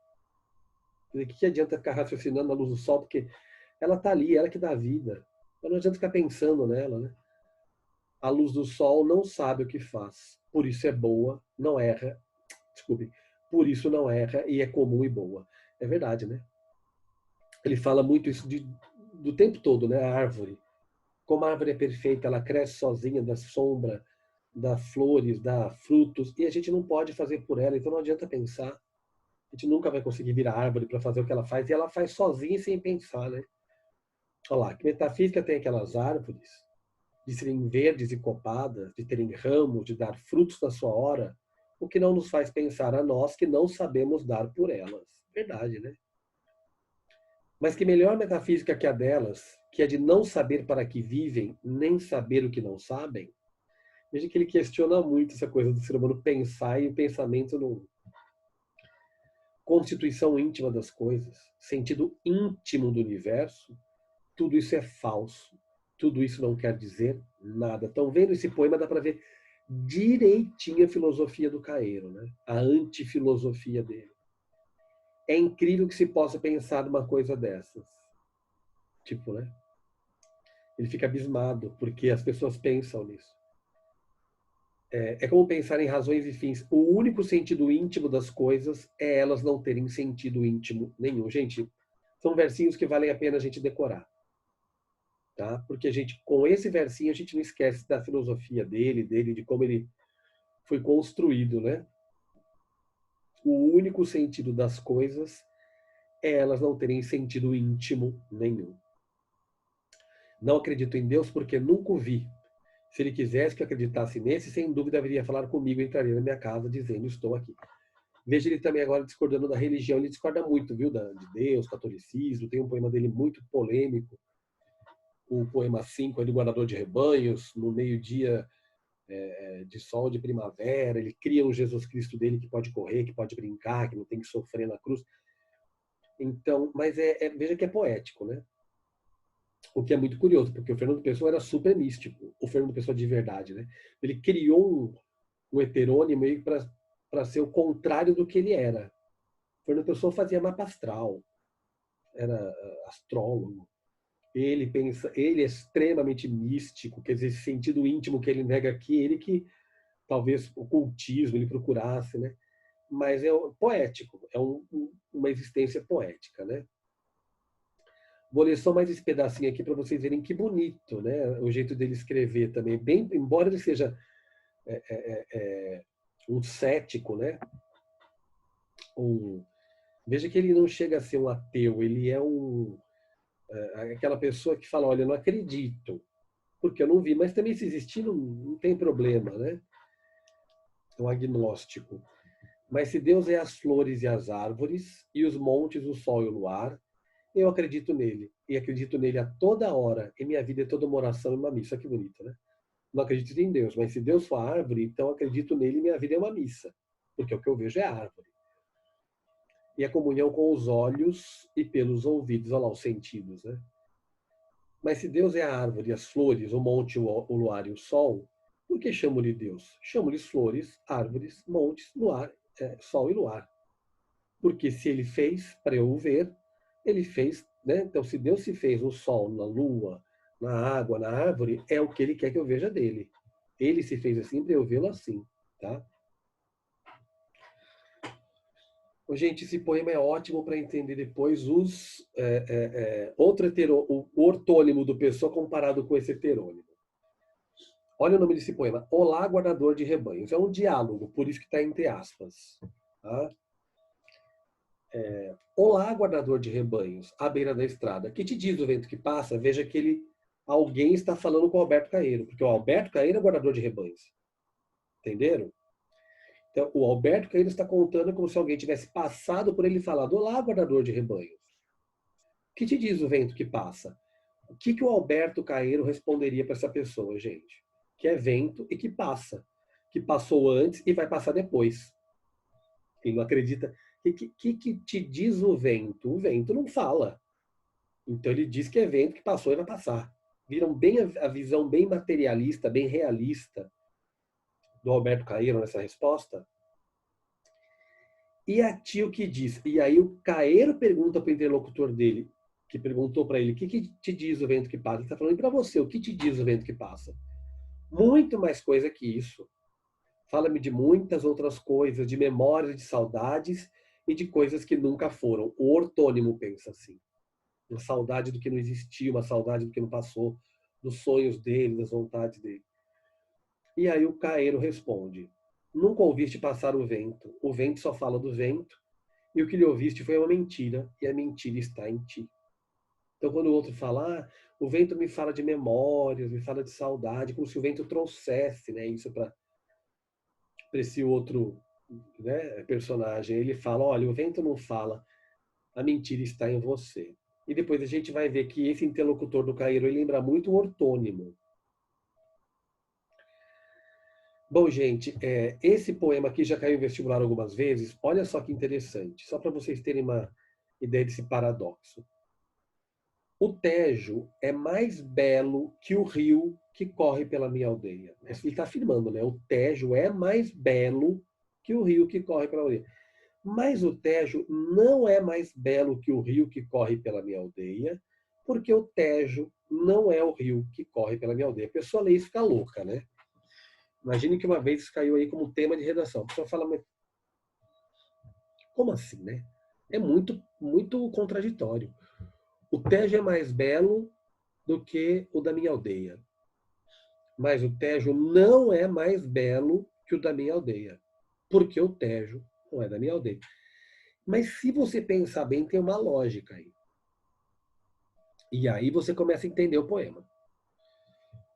O que adianta ficar raciocinando a luz do sol? Porque ela está ali, ela que dá vida. Mas não adianta ficar pensando nela, né? A luz do sol não sabe o que faz. Por isso é boa, não erra. Desculpe. Por isso não erra e é comum e boa. É verdade, né? Ele fala muito isso do tempo todo, né? A árvore. Como a árvore é perfeita, ela cresce sozinha, dá sombra, dá flores, dá frutos, e a gente não pode fazer por ela, então não adianta pensar. A gente nunca vai conseguir virar árvore para fazer o que ela faz, e ela faz sozinha sem pensar, né? Olha lá, que metafísica tem aquelas árvores de serem verdes e copadas, de terem ramos, de dar frutos na sua hora, o que não nos faz pensar a nós que não sabemos dar por elas. Verdade, né? Mas que melhor metafísica que a delas, que é de não saber para que vivem, nem saber o que não sabem. Veja que ele questiona muito essa coisa do ser humano pensar e o pensamento no constituição íntima das coisas, sentido íntimo do universo. Tudo isso é falso. Tudo isso não quer dizer nada. Estão vendo esse poema? Dá para ver direitinho a filosofia do Caeiro, né? A antifilosofia dele. É incrível que se possa pensar numa coisa dessas. Tipo, né? Ele fica abismado, porque as pessoas pensam nisso. É como pensar em razões e fins. O único sentido íntimo das coisas é elas não terem sentido íntimo nenhum. Gente, são versinhos que valem a pena a gente decorar. Tá? Porque a gente, com esse versinho, a gente não esquece da filosofia dele, de como ele foi construído, né? O único sentido das coisas é elas não terem sentido íntimo nenhum. Não acredito em Deus porque nunca o vi. Se ele quisesse que eu acreditasse nesse, sem dúvida viria falar comigo, entraria na minha casa dizendo, estou aqui. Veja ele também agora discordando da religião, ele discorda muito, viu, de Deus, catolicismo, tem um poema dele muito polêmico, o poema 5 é do guardador de rebanhos, no meio-dia de sol de primavera, ele cria um Jesus Cristo dele que pode correr, que pode brincar, que não tem que sofrer na cruz. Então, mas veja que é poético, né? O que é muito curioso, porque o Fernando Pessoa era super místico, o Fernando Pessoa de verdade, né? Ele criou um heterônimo meio para ser o contrário do que ele era. O Fernando Pessoa fazia mapa astral, era astrólogo. Ele é extremamente místico, quer dizer, esse sentido íntimo que ele nega aqui, ele que talvez o ocultismo ele procurasse, né? Mas é poético, é uma existência poética, né? Vou ler só mais esse pedacinho aqui para vocês verem que bonito, né? O jeito dele escrever também, bem, embora ele seja um cético, né? Veja que ele não chega a ser um ateu, ele é aquela pessoa que fala, olha, eu não acredito, porque eu não vi, mas também se existir não tem problema, né? É um agnóstico. Mas se Deus é as flores e as árvores, e os montes, o sol e o luar, eu acredito nele. E acredito nele a toda hora. E minha vida é toda uma oração e uma missa. Que bonito, né? Não acredito em Deus, mas se Deus for árvore, então acredito nele e minha vida é uma missa. Porque o que eu vejo é árvore. E a comunhão com os olhos e pelos ouvidos, olha lá os sentidos, né? Mas se Deus é a árvore, as flores, o monte, o luar e o sol, por que chamo-lhe Deus? Chamo-lhes flores, árvores, montes, luar, sol e luar. Porque se ele fez para eu o ver, ele fez, né? Então, se Deus se fez no sol, na lua, na água, na árvore, é o que ele quer que eu veja dele. Ele se fez assim para eu vê-lo assim, tá? Gente, esse poema é ótimo para entender depois o ortônimo do Pessoa comparado com esse heterônimo. Olha o nome desse poema, Olá, Guardador de Rebanhos. É um diálogo, por isso que está entre aspas. Tá? Olá, guardador de rebanhos, à beira da estrada. Que te diz o vento que passa? Veja que alguém está falando com o Alberto Caeiro, porque o Alberto Caeiro é guardador de rebanhos. Entenderam? Então, o Alberto Caeiro está contando como se alguém tivesse passado por ele e falado: Olá, guardador de rebanhos. Que te diz o vento que passa? O que o Alberto Caeiro responderia para essa pessoa, gente? Que é vento e que passa. Que passou antes e vai passar depois. Quem não acredita. O que te diz o vento? O vento não fala. Então ele diz que é vento que passou e vai passar. Viram bem a visão bem materialista, bem realista do Alberto Caeiro nessa resposta? E a tia o que diz? E aí o Caeiro pergunta para o interlocutor dele, que perguntou para ele, o que te diz o vento que passa? Ele está falando para você, o que te diz o vento que passa? Muito mais coisa que isso. Fala-me de muitas outras coisas, de memórias, de saudades e de coisas que nunca foram. O ortônimo pensa assim. Uma saudade do que não existiu, uma saudade do que não passou, dos sonhos dele, das vontades dele. E aí o Caeiro responde, nunca ouviste passar o vento só fala do vento, e o que lhe ouviste foi uma mentira, e a mentira está em ti. Então quando o outro fala, o vento me fala de memórias, me fala de saudade, como se o vento trouxesse, né, isso para esse outro, né, personagem. Ele fala, olha, o vento não fala, a mentira está em você. E depois a gente vai ver que esse interlocutor do Caeiro ele lembra muito o ortônimo. Bom, gente, esse poema aqui já caiu em vestibular algumas vezes. Olha só que interessante, só para vocês terem uma ideia desse paradoxo. O Tejo é mais belo que o rio que corre pela minha aldeia. Ele está afirmando, né? O Tejo é mais belo que o rio que corre pela aldeia. Mas o Tejo não é mais belo que o rio que corre pela minha aldeia, porque o Tejo não é o rio que corre pela minha aldeia. A pessoa lê isso e fica louca, né? Imagine que uma vez isso caiu aí como tema de redação. A pessoa fala, mas como assim, né? É muito, muito contraditório. O Tejo é mais belo do que o da minha aldeia. Mas o Tejo não é mais belo que o da minha aldeia. Porque o Tejo não é da minha aldeia. Mas se você pensar bem, tem uma lógica aí. E aí você começa a entender o poema.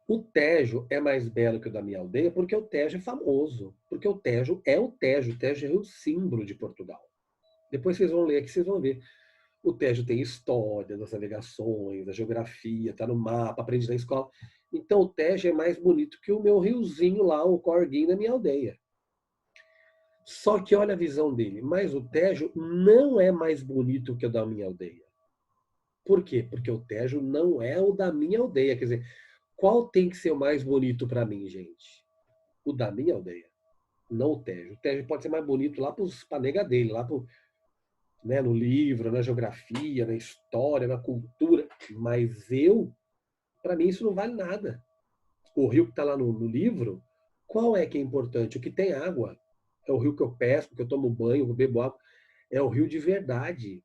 O Tejo é mais belo que o da minha aldeia porque o Tejo é famoso. Porque o Tejo é o Tejo. O Tejo é o símbolo de Portugal. Depois vocês vão ler aqui, vocês vão ver. O Tejo tem história das navegações, da geografia, está no mapa, aprende na escola. Então o Tejo é mais bonito que o meu riozinho lá, o corguinho da minha aldeia. Só que olha a visão dele. Mas o Tejo não é mais bonito que o da minha aldeia. Por quê? Porque o Tejo não é o da minha aldeia. Quer dizer, qual tem que ser o mais bonito para mim, gente? O da minha aldeia. Não o Tejo. O Tejo pode ser mais bonito lá para a nega dele, lá pro, né, no livro, na geografia, na história, na cultura. Mas para mim, isso não vale nada. O rio que está lá no livro, qual é que é importante? O que tem água. É o rio que eu pesco, que eu tomo banho, que eu bebo água. É o rio de verdade.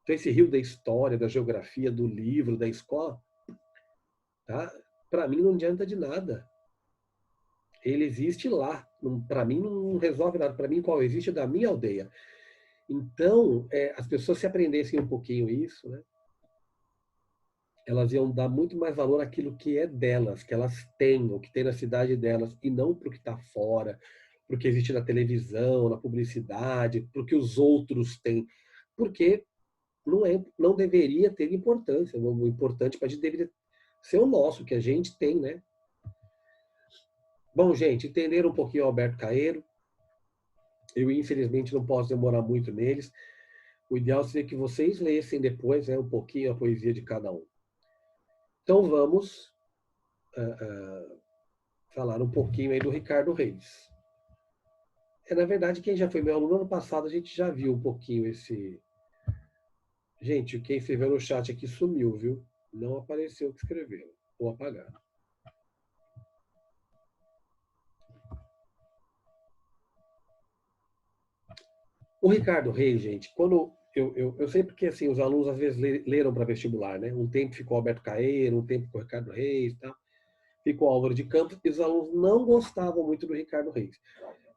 Então, esse rio da história, da geografia, do livro, da escola, tá? Para mim não adianta de nada. Ele existe lá. Para mim não resolve nada. Para mim, qual existe é da minha aldeia. Então, as pessoas se aprendessem um pouquinho isso, né? Elas iam dar muito mais valor àquilo que é delas, que elas têm, o que tem na cidade delas, e não para o que está fora, para o que existe na televisão, na publicidade, para o que os outros têm. Porque não deveria ter importância. O importante para a gente deveria ser o nosso, que a gente tem, né? Bom, gente, entenderam um pouquinho o Alberto Caeiro. Eu, infelizmente, não posso demorar muito neles. O ideal seria que vocês lessem depois, né, um pouquinho a poesia de cada um. Então, vamos falar um pouquinho aí do Ricardo Reis. Na verdade, quem já foi meu aluno ano passado, a gente já viu um pouquinho esse... Gente, quem escreveu no chat aqui sumiu, viu? Não apareceu o que escreveu. Vou apagar. O Ricardo Reis, gente, quando eu sei porque assim, os alunos às vezes leram para vestibular, né? Um tempo ficou Alberto Caeiro, um tempo ficou Ricardo Reis, tá? Ficou Álvaro de Campos, e os alunos não gostavam muito do Ricardo Reis.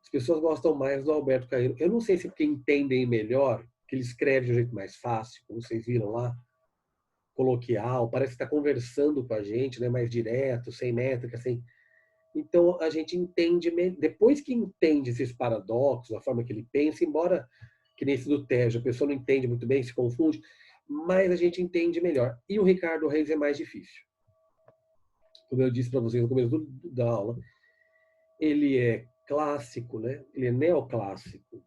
As pessoas gostam mais do Alberto Caeiro. Eu não sei se porque entendem melhor, que ele escreve de um jeito mais fácil, como vocês viram lá, coloquial, parece que está conversando com a gente, né? Mais direto, sem métrica, sem... Então a gente entende, depois que entende esses paradoxos, a forma que ele pensa, embora que nesse do Tejo a pessoa não entende muito bem, se confunde, mais a gente entende melhor. E o Ricardo Reis é mais difícil. Como eu disse para vocês no começo da aula, ele é clássico, né? Ele é neoclássico.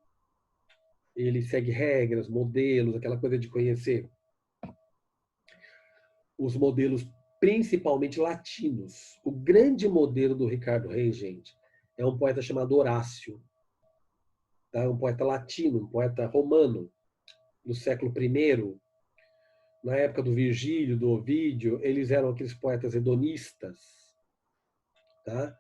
Ele segue regras, modelos, aquela coisa de conhecer os modelos principalmente latinos. O grande modelo do Ricardo Reis, gente, é um poeta chamado Horácio. Tá? Um poeta latino, um poeta romano, do século I. Na época do Virgílio, do Ovídio, eles eram aqueles poetas hedonistas. Tá?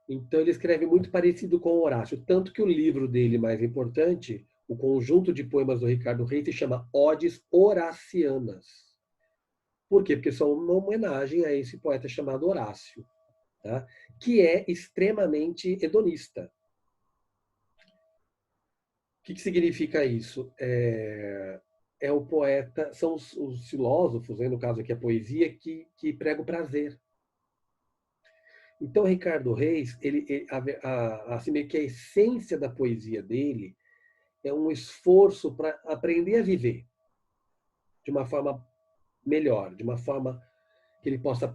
Então ele escreve muito parecido com Horácio, tanto que o livro dele mais importante, o conjunto de poemas do Ricardo Reis, se chama Odes Horacianas. Por quê? Porque são uma homenagem a esse poeta chamado Horácio, tá? Que é extremamente hedonista. O que significa isso? É o poeta, são os filósofos, né, no caso aqui a poesia, que prega o prazer. Então, Ricardo Reis, assim, meio que a essência da poesia dele é um esforço para aprender a viver de uma forma melhor, de uma forma que ele possa.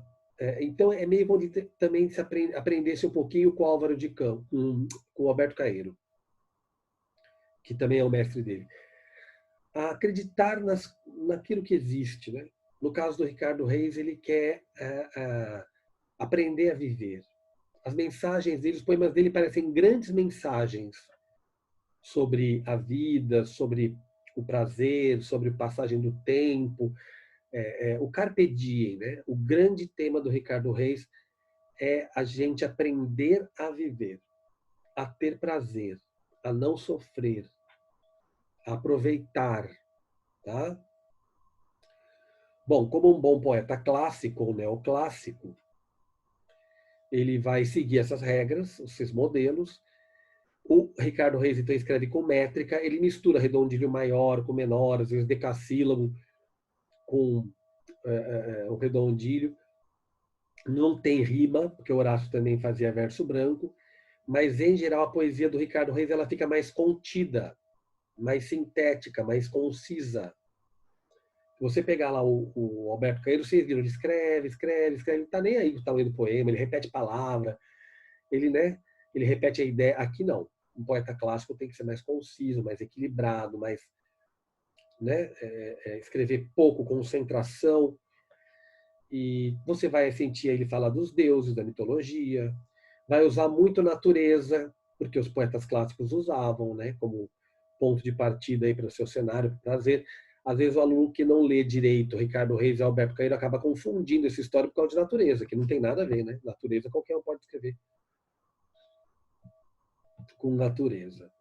Então, é meio como também se aprendesse um pouquinho com o Álvaro de Campos, com o Alberto Caeiro, que também é o mestre dele. A acreditar naquilo que existe. Né? No caso do Ricardo Reis, ele quer aprender a viver. As mensagens dele, os poemas dele parecem grandes mensagens sobre a vida, sobre o prazer, sobre a passagem do tempo, o carpe diem, né? O grande tema do Ricardo Reis é a gente aprender a viver, a ter prazer, a não sofrer, a aproveitar, tá? Bom, como um bom poeta clássico ou neoclássico, ele vai seguir essas regras, esses modelos. O Ricardo Reis, então, escreve com métrica, ele mistura redondilho maior com menor, às vezes decassílabo com o redondilho. Não tem rima, porque o Horácio também fazia verso branco, mas, em geral, a poesia do Ricardo Reis ela fica mais contida, mais sintética, mais concisa. Se você pegar lá o Alberto Caeiro, vocês viram, ele escreve, ele não está nem aí com o tamanho do poema, ele repete palavra, ele repete a ideia. Aqui não. Um poeta clássico tem que ser mais conciso, mais equilibrado, mais, né, escrever pouco, concentração. E você vai sentir ele falar dos deuses, da mitologia, vai usar muito natureza, porque os poetas clássicos usavam, né, como ponto de partida para o seu cenário, para prazer. Às vezes o aluno que não lê direito Ricardo Reis e Alberto Caeiro acaba confundindo essa história por causa de natureza, que não tem nada a ver, né? Natureza qualquer um pode escrever com natureza.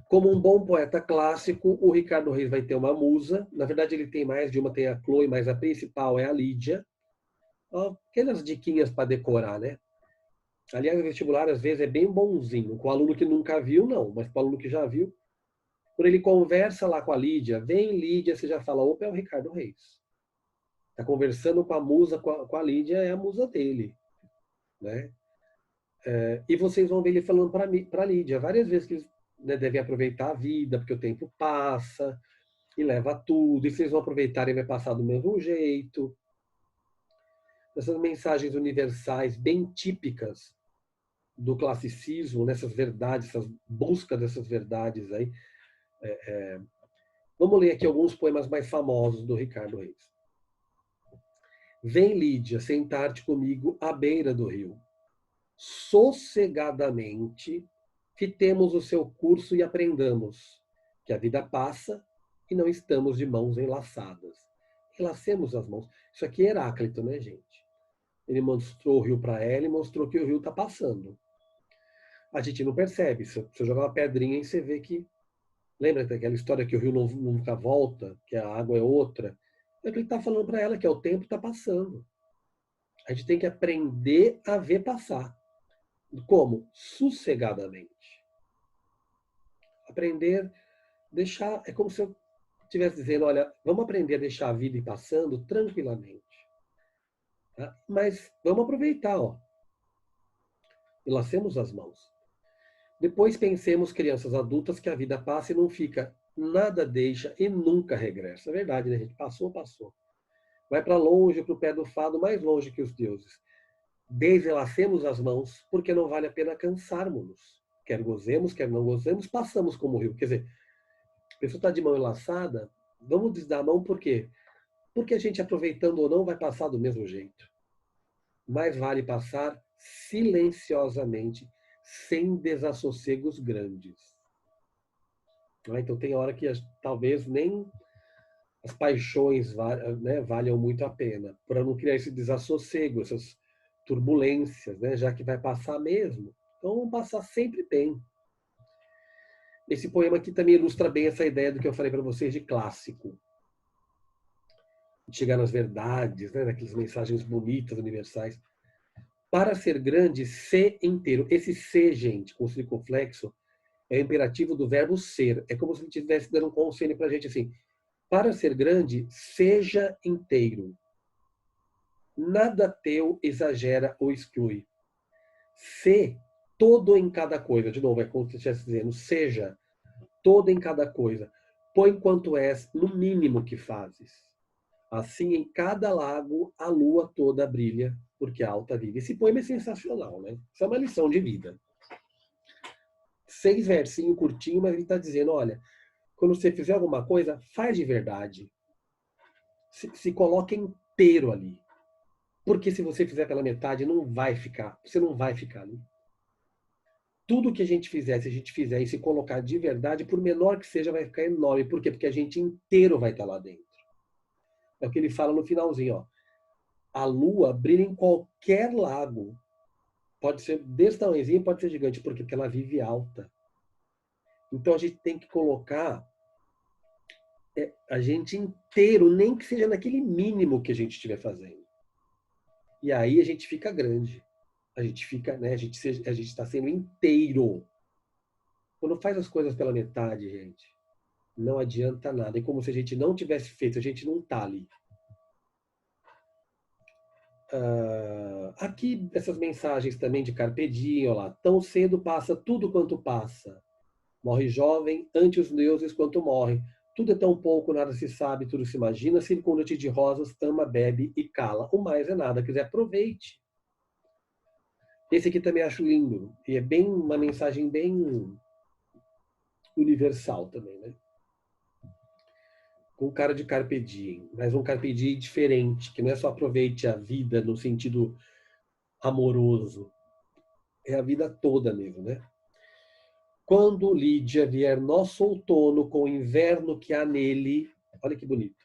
Como um bom poeta clássico, o Ricardo Reis vai ter uma musa. Na verdade, ele tem mais de uma, tem a Chloe, mas a principal é a Lídia. Aquelas diquinhas para decorar, né? Aliás, o vestibular, às vezes, é bem bonzinho. Com o aluno que nunca viu, não. Mas com o aluno que já viu, quando ele conversa lá com a Lídia, vem Lídia, você já fala, opa, é o Ricardo Reis. Está conversando com a musa, com a Lídia, é a musa dele. Né? E vocês vão ver ele falando para a Lídia várias vezes que eles, né, devem aproveitar a vida, porque o tempo passa e leva tudo, e vocês vão aproveitar e vai passar do mesmo jeito. Essas mensagens universais bem típicas do classicismo, nessas verdades, essas buscas dessas verdades aí. Vamos ler aqui alguns poemas mais famosos do Ricardo Reis. Vem, Lídia, sentar-te comigo à beira do rio. Sossegadamente, fitemos o seu curso e aprendamos que a vida passa e não estamos de mãos enlaçadas. Enlacemos as mãos. Isso aqui é Heráclito, né, gente? Ele mostrou o rio para ela e mostrou que o rio está passando. A gente não percebe. Se você jogar uma pedrinha e você vê que... Lembra daquela história que o rio nunca volta, que a água é outra? É o que ele está falando para ela, que é o tempo está passando. A gente tem que aprender a ver passar. Como? Sossegadamente. Aprender, deixar... É como se eu estivesse dizendo, olha, vamos aprender a deixar a vida ir passando tranquilamente. Tá? Mas vamos aproveitar, ó. E lacemos as mãos. Depois pensemos, crianças adultas, que a vida passa e não fica nada deixa e nunca regressa. É verdade, né, gente? Passou, passou. Vai para longe, para o pé do fado, mais longe que os deuses. Desenlacemos as mãos, porque não vale a pena cansarmos-nos. Quer gozemos, quer não gozemos, passamos como o rio. Quer dizer, a pessoa está de mão enlaçada, vamos desdar a mão por quê? Porque a gente, aproveitando ou não, vai passar do mesmo jeito. Mais vale passar silenciosamente, sem desassossegos grandes. Então tem hora que talvez nem as paixões, né, valham muito a pena, para não criar esse desassossego, essas turbulências, né, já que vai passar mesmo. Então vamos passar sempre bem. Esse poema aqui também ilustra bem essa ideia do que eu falei para vocês de clássico. De chegar nas verdades, né, naquelas mensagens bonitas, universais. Para ser grande, ser inteiro. Esse ser, gente, com circunflexo, é o imperativo do verbo ser. É como se ele estivesse dando um conselho para a gente assim. Para ser grande, seja inteiro. Nada teu exagera ou exclui. Se todo em cada coisa. De novo, é como se estivesse dizendo, seja todo em cada coisa. Põe quanto és no mínimo que fazes. Assim, em cada lago, a lua toda brilha, porque a alta vive. Esse poema é sensacional, né? Isso é uma lição de vida. 6 versinhos curtinho, mas ele está dizendo, olha, quando você fizer alguma coisa, faz de verdade. Se coloca inteiro ali. Porque se você fizer pela metade, não vai ficar. Você não vai ficar ali. Tudo que a gente fizer, se a gente fizer e se colocar de verdade, por menor que seja, vai ficar enorme. Por quê? Porque a gente inteiro vai estar lá dentro. É o que ele fala no finalzinho, ó. A lua brilha em qualquer lago. Pode ser desse tamanhozinho, pode ser gigante, porque ela vive alta. Então a gente tem que colocar a gente inteiro, nem que seja naquele mínimo que a gente estiver fazendo. E aí a gente fica grande. A gente fica, né? A gente está sendo inteiro. Quando faz as coisas pela metade, gente, não adianta nada. É como se a gente não tivesse feito, a gente não tá ali. Aqui, essas mensagens também de Carpe Diem, olha lá. Tão cedo passa tudo quanto passa. Morre jovem, ante os deuses quanto morre. Tudo é tão pouco, nada se sabe, tudo se imagina. Circunda-te de rosas, ama, bebe e cala. O mais é nada. Quiser, aproveite. Esse aqui também acho lindo. E é bem uma mensagem bem universal também, né? Com cara de Carpe Diem, mas um Carpe Diem diferente, que não é só aproveite a vida no sentido amoroso. É a vida toda mesmo, né? Quando, Lídia, vier nosso outono com o inverno que há nele, olha que bonito.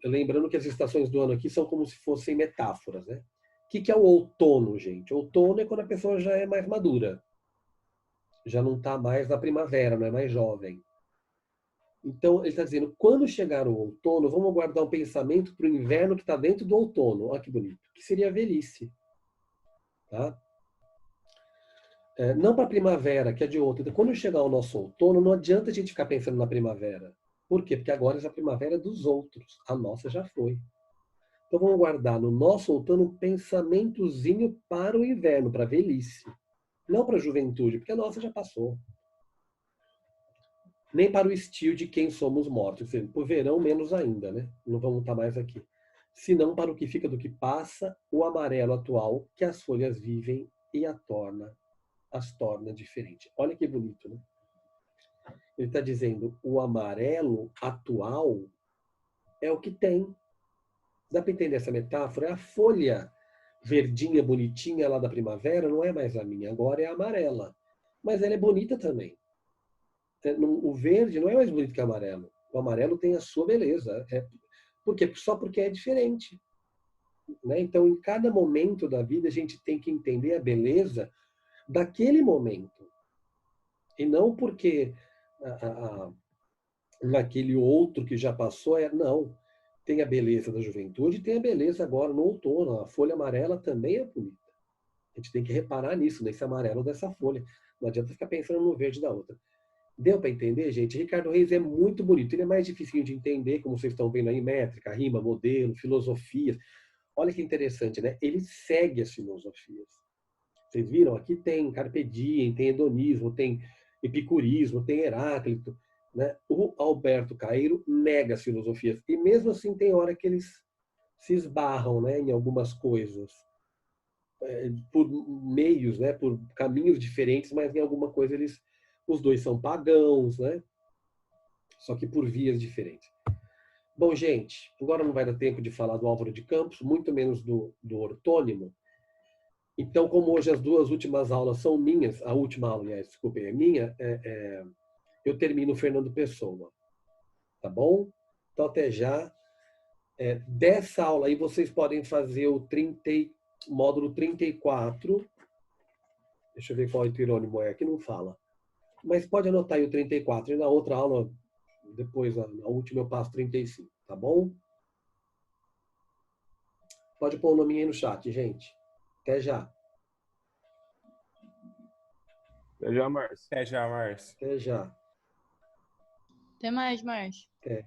Lembrando que as estações do ano aqui são como se fossem metáforas, né? O que é o outono, gente? Outono é quando a pessoa já é mais madura. Já não está mais na primavera, não é mais jovem. Então, ele está dizendo, quando chegar o outono, vamos guardar um pensamento para o inverno que está dentro do outono. Olha que bonito. Que seria a velhice. Tá? Não para a primavera, que é de outra. Então, quando chegar o nosso outono, não adianta a gente ficar pensando na primavera. Por quê? Porque agora essa primavera é dos outros. A nossa já foi. Então vamos guardar no nosso outono um pensamentozinho para o inverno, para a velhice. Não para a juventude, porque a nossa já passou. Nem para o estio de quem somos mortos. Para o verão, menos ainda, né? Não vamos estar mais aqui. Senão para o que fica do que passa, o amarelo atual, que as folhas vivem e as torna diferente. Olha que bonito, né? Ele está dizendo, o amarelo atual é o que tem. Dá para entender essa metáfora? A folha verdinha, bonitinha lá da primavera não é mais a minha, agora é a amarela. Mas ela é bonita também. O verde não é mais bonito que o amarelo. O amarelo tem a sua beleza. Por quê? Só porque é diferente. Né? Então, em cada momento da vida, a gente tem que entender a beleza daquele momento. E não porque naquele outro que já passou, não. Tem a beleza da juventude, tem a beleza agora no outono. A folha amarela também é bonita. A gente tem que reparar nisso, nesse amarelo dessa folha. Não adianta ficar pensando no verde da outra. Deu para entender, gente? Ricardo Reis é muito bonito. Ele é mais difícil de entender, como vocês estão vendo aí, métrica, rima, modelo, filosofias. Olha que interessante, né? Ele segue as filosofias. Vocês viram? Aqui tem Carpe Diem, tem hedonismo, tem epicurismo, tem Heráclito. né? O Alberto Caeiro nega as filosofias. E mesmo assim tem hora que eles se esbarram, né, em algumas coisas. Por meios, né, por caminhos diferentes, mas em alguma coisa os dois são pagãos, né? Só que por vias diferentes. Bom, gente, agora não vai dar tempo de falar do Álvaro de Campos, muito menos do ortônimo. Então, como hoje as duas últimas aulas são minhas, a última aula, aliás, desculpem, é minha, eu termino o Fernando Pessoa, tá bom? Então, até já. Dessa aula aí, vocês podem fazer o módulo 34. Deixa eu ver qual heterônimo é, aqui não fala. Mas pode anotar aí o 34. E na outra aula, depois, na última, eu passo 35, tá bom? Pode pôr o nominho aí no chat, gente. Até já.
Até já, Márcio.
Até já, Márcio.
Até já.
Até mais, Márcio.
Até.